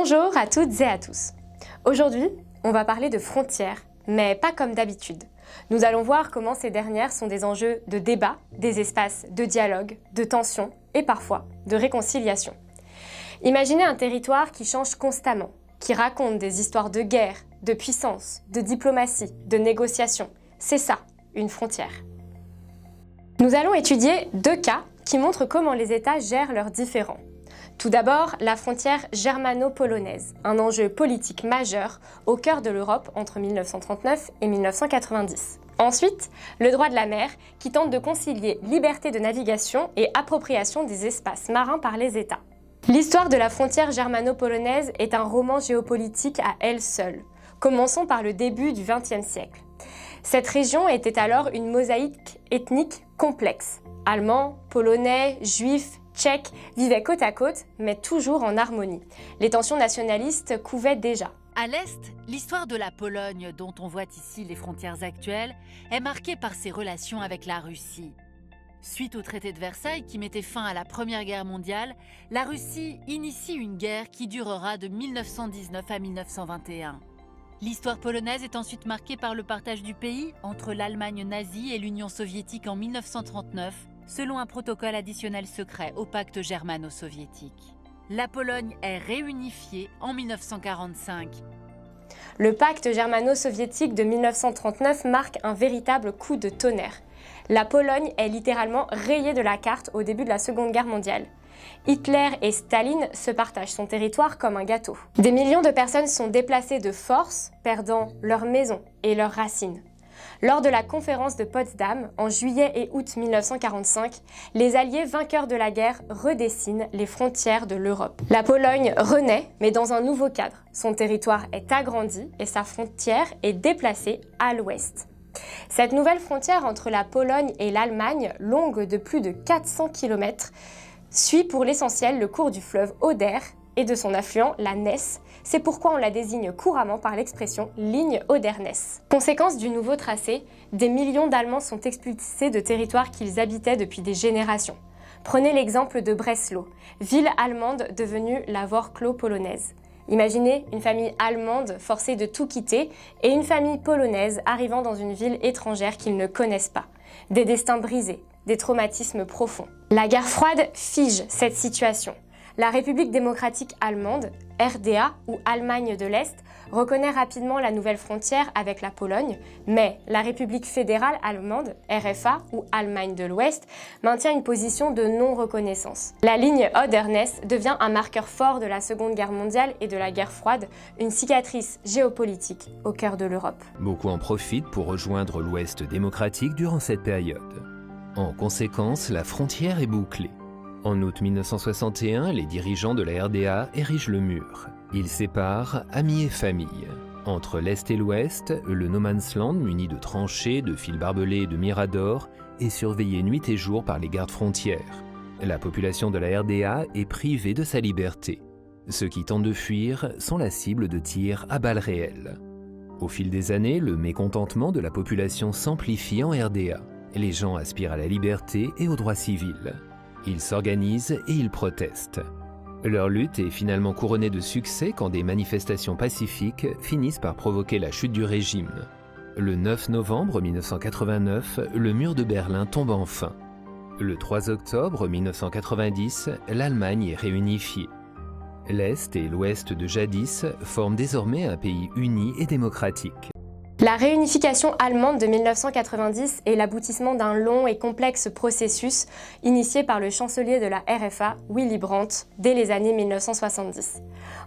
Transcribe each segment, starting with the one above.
Bonjour à toutes et à tous. Aujourd'hui, on va parler de frontières, mais pas comme d'habitude. Nous allons voir comment ces dernières sont des enjeux de débat, des espaces de dialogue, de tension et parfois de réconciliation. Imaginez un territoire qui change constamment, qui raconte des histoires de guerre, de puissance, de diplomatie, de négociation. C'est ça, une frontière. Nous allons étudier deux cas qui montrent comment les États gèrent leurs différends. Tout d'abord, la frontière germano-polonaise, un enjeu politique majeur au cœur de l'Europe entre 1939 et 1990. Ensuite, le droit de la mer, qui tente de concilier liberté de navigation et appropriation des espaces marins par les États. L'histoire de la frontière germano-polonaise est un roman géopolitique à elle seule. Commençons par le début du XXe siècle. Cette région était alors une mosaïque ethnique complexe. Allemands, Polonais, Juifs, Tchèques vivaient côte à côte, mais toujours en harmonie. Les tensions nationalistes couvaient déjà. À l'Est, l'histoire de la Pologne, dont on voit ici les frontières actuelles, est marquée par ses relations avec la Russie. Suite au traité de Versailles qui mettait fin à la Première Guerre mondiale, la Russie initie une guerre qui durera de 1919 à 1921. L'histoire polonaise est ensuite marquée par le partage du pays entre l'Allemagne nazie et l'Union soviétique en 1939, selon un protocole additionnel secret au pacte germano-soviétique. La Pologne est réunifiée en 1945. Le pacte germano-soviétique de 1939 marque un véritable coup de tonnerre. La Pologne est littéralement rayée de la carte au début de la Seconde Guerre mondiale. Hitler et Staline se partagent son territoire comme un gâteau. Des millions de personnes sont déplacées de force, perdant leur maison et leurs racines. Lors de la conférence de Potsdam, en juillet et août 1945, les Alliés vainqueurs de la guerre redessinent les frontières de l'Europe. La Pologne renaît, mais dans un nouveau cadre. Son territoire est agrandi et sa frontière est déplacée à l'ouest. Cette nouvelle frontière entre la Pologne et l'Allemagne, longue de plus de 400 km, suit pour l'essentiel le cours du fleuve Oder et de son affluent, la Ness. C'est pourquoi on la désigne couramment par l'expression « ligne Oder-Ness ». Conséquence du nouveau tracé, des millions d'Allemands sont expulsés de territoires qu'ils habitaient depuis des générations. Prenez l'exemple de Breslau, ville allemande devenue la Wrocław polonaise. Imaginez une famille allemande forcée de tout quitter et une famille polonaise arrivant dans une ville étrangère qu'ils ne connaissent pas. Des destins brisés, des traumatismes profonds. La guerre froide fige cette situation. La République démocratique allemande, RDA ou Allemagne de l'Est, reconnaît rapidement la nouvelle frontière avec la Pologne, mais la République fédérale allemande, RFA ou Allemagne de l'Ouest, maintient une position de non-reconnaissance. La ligne Oder-Ness devient un marqueur fort de la Seconde Guerre mondiale et de la guerre froide, une cicatrice géopolitique au cœur de l'Europe. Beaucoup en profitent pour rejoindre l'Ouest démocratique durant cette période. En conséquence, la frontière est bouclée. En août 1961, les dirigeants de la RDA érigent le mur. Ils séparent amis et famille. Entre l'Est et l'Ouest, le No Man's Land, muni de tranchées, de fils barbelés et de miradors, est surveillé nuit et jour par les gardes frontières. La population de la RDA est privée de sa liberté. Ceux qui tentent de fuir sont la cible de tirs à balles réelles. Au fil des années, le mécontentement de la population s'amplifie en RDA. Les gens aspirent à la liberté et aux droits civils. Ils s'organisent et ils protestent. Leur lutte est finalement couronnée de succès quand des manifestations pacifiques finissent par provoquer la chute du régime. Le 9 novembre 1989, le mur de Berlin tombe enfin. Le 3 octobre 1990, l'Allemagne est réunifiée. L'Est et l'Ouest de jadis forment désormais un pays uni et démocratique. La réunification allemande de 1990 est l'aboutissement d'un long et complexe processus initié par le chancelier de la RFA, Willy Brandt, dès les années 1970.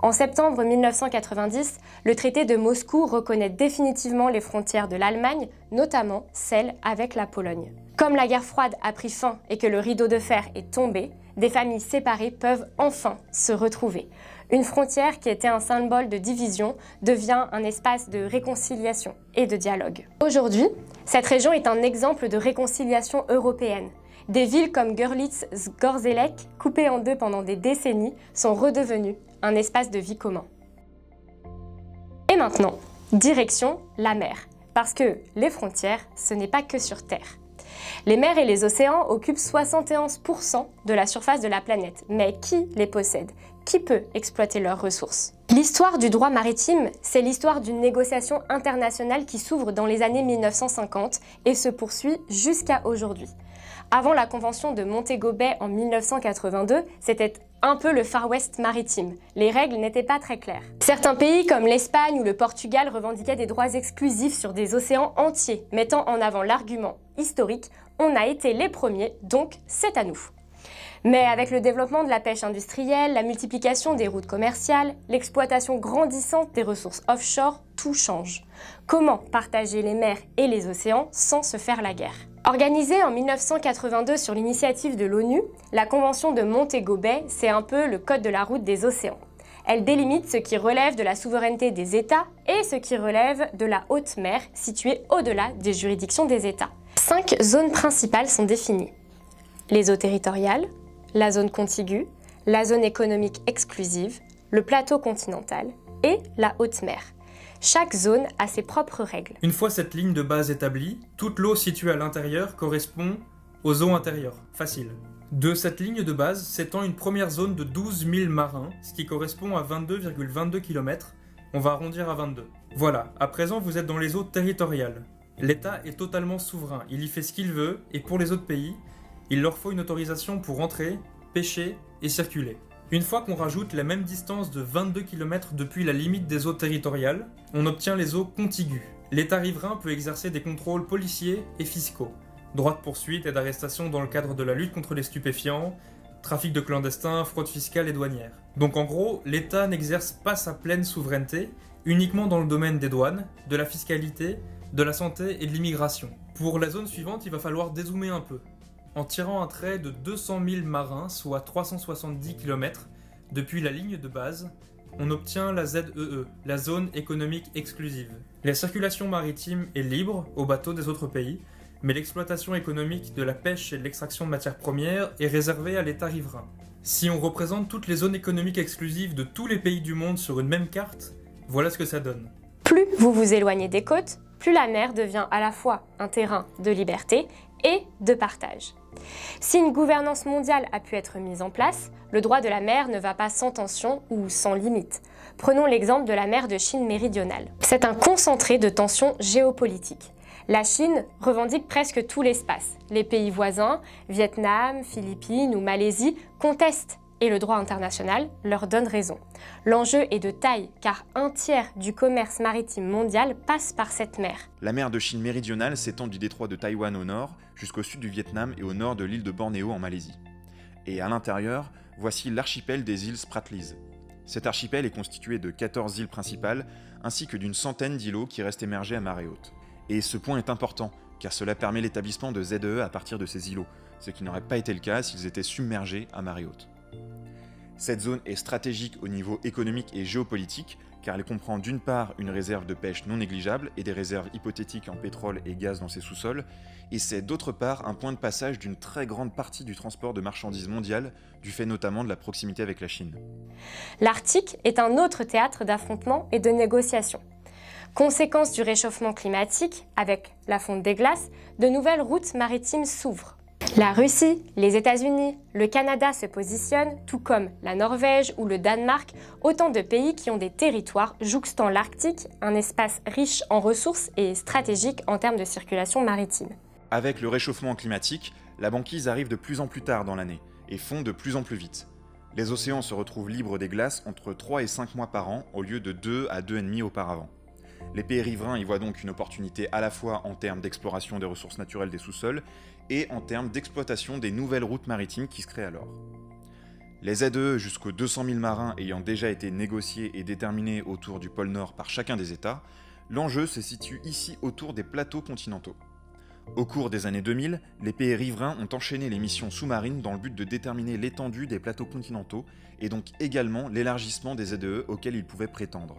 En septembre 1990, le traité de Moscou reconnaît définitivement les frontières de l'Allemagne, notamment celles avec la Pologne. Comme la guerre froide a pris fin et que le rideau de fer est tombé, des familles séparées peuvent enfin se retrouver. Une frontière qui était un symbole de division devient un espace de réconciliation et de dialogue. Aujourd'hui, cette région est un exemple de réconciliation européenne. Des villes comme Görlitz-Zgorzelec, coupées en deux pendant des décennies, sont redevenues un espace de vie commun. Et maintenant, direction la mer. Parce que les frontières, ce n'est pas que sur Terre. Les mers et les océans occupent 71% de la surface de la planète. Mais qui les possède? Qui peut exploiter leurs ressources? L'histoire du droit maritime, c'est l'histoire d'une négociation internationale qui s'ouvre dans les années 1950 et se poursuit jusqu'à aujourd'hui. Avant la convention de Montego Bay en 1982, c'était un peu le Far West maritime. Les règles n'étaient pas très claires. Certains pays comme l'Espagne ou le Portugal revendiquaient des droits exclusifs sur des océans entiers, mettant en avant l'argument historique « on a été les premiers, donc c'est à nous ». Mais avec le développement de la pêche industrielle, la multiplication des routes commerciales, l'exploitation grandissante des ressources offshore, tout change. Comment partager les mers et les océans sans se faire la guerre ? Organisée en 1982 sur l'initiative de l'ONU, la Convention de Montego Bay, c'est un peu le code de la route des océans. Elle délimite ce qui relève de la souveraineté des États et ce qui relève de la haute mer, située au-delà des juridictions des États. 5 zones principales sont définies. Les eaux territoriales, la zone contiguë, la zone économique exclusive, le plateau continental et la haute mer. Chaque zone a ses propres règles. Une fois cette ligne de base établie, toute l'eau située à l'intérieur correspond aux eaux intérieures. Facile. De cette ligne de base s'étend une première zone de 12 000 marins, ce qui correspond à 22,22 km. On va arrondir à 22. Voilà, à présent vous êtes dans les eaux territoriales. L'État est totalement souverain, il y fait ce qu'il veut, et pour les autres pays, il leur faut une autorisation pour entrer, pêcher et circuler. Une fois qu'on rajoute la même distance de 22 km depuis la limite des eaux territoriales, on obtient les eaux contiguës. L'État riverain peut exercer des contrôles policiers et fiscaux, droit de poursuite et d'arrestation dans le cadre de la lutte contre les stupéfiants, trafic de clandestins, fraude fiscale et douanière. Donc en gros, l'État n'exerce pas sa pleine souveraineté, uniquement dans le domaine des douanes, de la fiscalité, de la santé et de l'immigration. Pour la zone suivante, il va falloir dézoomer un peu. En tirant un trait de 200 000 marins, soit 370 km, depuis la ligne de base, on obtient la ZEE, la zone économique exclusive. La circulation maritime est libre aux bateaux des autres pays, mais l'exploitation économique de la pêche et de l'extraction de matières premières est réservée à l'État riverain. Si on représente toutes les zones économiques exclusives de tous les pays du monde sur une même carte, voilà ce que ça donne. Plus vous vous éloignez des côtes, plus la mer devient à la fois un terrain de liberté et de partage. Si une gouvernance mondiale a pu être mise en place, le droit de la mer ne va pas sans tension ou sans limite. Prenons l'exemple de la mer de Chine méridionale. C'est un concentré de tensions géopolitiques. La Chine revendique presque tout l'espace. Les pays voisins, Vietnam, Philippines ou Malaisie, contestent et le droit international leur donne raison. L'enjeu est de taille car 1/3 du commerce maritime mondial passe par cette mer. La mer de Chine méridionale s'étend du détroit de Taïwan au nord jusqu'au sud du Vietnam et au nord de l'île de Bornéo en Malaisie. Et à l'intérieur, voici l'archipel des îles Spratleys. Cet archipel est constitué de 14 îles principales ainsi que d'une centaine d'îlots qui restent émergés à marée haute. Et ce point est important car cela permet l'établissement de ZEE à partir de ces îlots, ce qui n'aurait pas été le cas s'ils étaient submergés à marée haute. Cette zone est stratégique au niveau économique et géopolitique car elle comprend d'une part une réserve de pêche non négligeable et des réserves hypothétiques en pétrole et gaz dans ses sous-sols, et c'est d'autre part un point de passage d'une très grande partie du transport de marchandises mondial, du fait notamment de la proximité avec la Chine. L'Arctique est un autre théâtre d'affrontements et de négociations. Conséquence du réchauffement climatique, avec la fonte des glaces, de nouvelles routes maritimes s'ouvrent. La Russie, les États-Unis, le Canada se positionnent, tout comme la Norvège ou le Danemark, autant de pays qui ont des territoires jouxtant l'Arctique, un espace riche en ressources et stratégique en termes de circulation maritime. Avec le réchauffement climatique, la banquise arrive de plus en plus tard dans l'année et fond de plus en plus vite. Les océans se retrouvent libres des glaces entre 3 et 5 mois par an au lieu de 2 à 2,5 auparavant. Les pays riverains y voient donc une opportunité à la fois en termes d'exploration des ressources naturelles des sous-sols et en termes d'exploitation des nouvelles routes maritimes qui se créent alors. Les ZEE jusqu'aux 200 000 marins ayant déjà été négociés et déterminés autour du pôle Nord par chacun des États, l'enjeu se situe ici autour des plateaux continentaux. Au cours des années 2000, les pays riverains ont enchaîné les missions sous-marines dans le but de déterminer l'étendue des plateaux continentaux et donc également l'élargissement des ZEE auxquels ils pouvaient prétendre.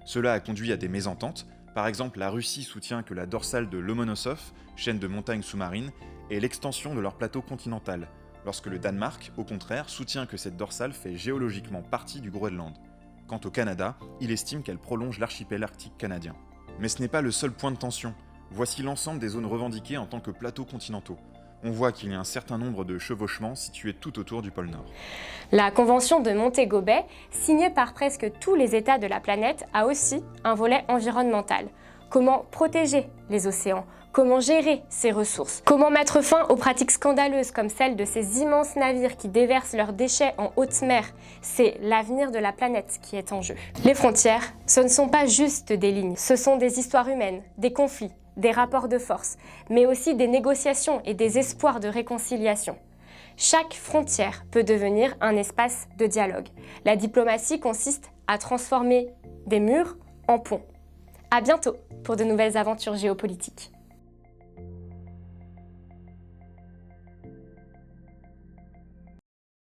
Cela a conduit à des mésententes. Par exemple, la Russie soutient que la dorsale de Lomonosov, chaîne de montagnes sous-marines, est l'extension de leur plateau continental, lorsque le Danemark, au contraire, soutient que cette dorsale fait géologiquement partie du Groenland. Quant au Canada, il estime qu'elle prolonge l'archipel arctique canadien. Mais ce n'est pas le seul point de tension. Voici l'ensemble des zones revendiquées en tant que plateaux continentaux. On voit qu'il y a un certain nombre de chevauchements situés tout autour du pôle Nord. La Convention de Montego Bay, signée par presque tous les États de la planète, a aussi un volet environnemental. Comment protéger les océans? Comment gérer ces ressources? Comment mettre fin aux pratiques scandaleuses comme celle de ces immenses navires qui déversent leurs déchets en haute mer? C'est l'avenir de la planète qui est en jeu. Les frontières, ce ne sont pas juste des lignes, ce sont des histoires humaines, des conflits, des rapports de force, mais aussi des négociations et des espoirs de réconciliation. Chaque frontière peut devenir un espace de dialogue. La diplomatie consiste à transformer des murs en ponts. À bientôt pour de nouvelles aventures géopolitiques.